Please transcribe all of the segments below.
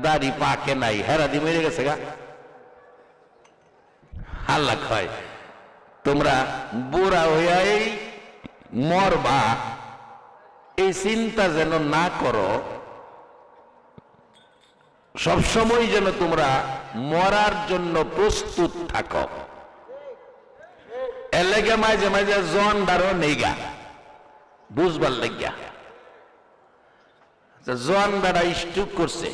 দাড়ি পাকে নাই হেরা দি মরে গেছে গা। আল্লাহ কয় তোমরা বুড়া হইয়াই মরবা এই চিন্তা যেন না করো, সবসময় যেন তোমরা মরার জন্য প্রস্তুত থাকো। এলেগে মাঝে মাঝে জন দারো নেইগা বুঝবার লাগিয়া। জন দাঁড়া স্ট্রোক করছে,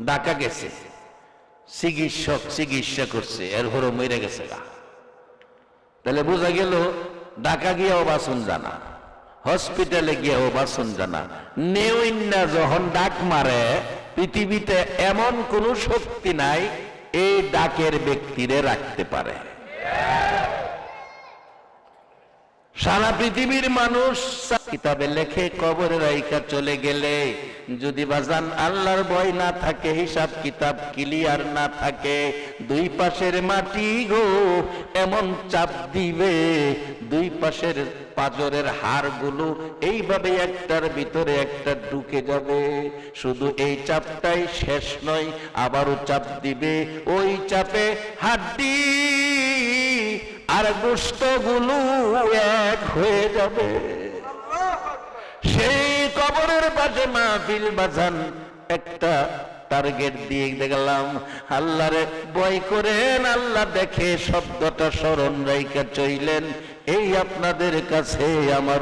ঢাকা গেছে, চিকিৎসক চিকিৎসা করছে, এরপরও মরে গেছে গা। তাহলে বোঝা গেল ঢাকা গিয়াও বাসন জানা, হসপিটালে গিয়াও বাসন জানা। নেউইন্না যখন ডাক মারে পৃথিবীতে এমন কোন শক্তি নাই এই ডাকের ব্যক্তিরে রাখতে পারে। সারা পৃথিবীর মানুষ কিতাবে লেখে কবরে রাইখা চলে গেলে যদি বাজান আল্লাহর ভয় না থাকে, হিসাব কিতাব ক্লিয়ার না থাকে, দুই পাশের মাটি গো এমন চাপ দিবে, দুই পাশের পাজরের হাড়গুলো এইভাবে একটার ভিতরে একটা ঢুকে যাবে। শুধু এই চাপটাই শেষ নয়, আবারও চাপ দিবে। ওই চাপে হাড্ডি আর গোশতগুলো এক হয়ে যাবে। সেই কবরের পাশে মাহফিল বাজান একটা টার্গেট দিয়ে গেলাম, আল্লাহরে ভয় করেন, আল্লাহ দেখে শব্দটা স্মরণ রাইখা চইলেন। এই আপনাদের কাছে আমার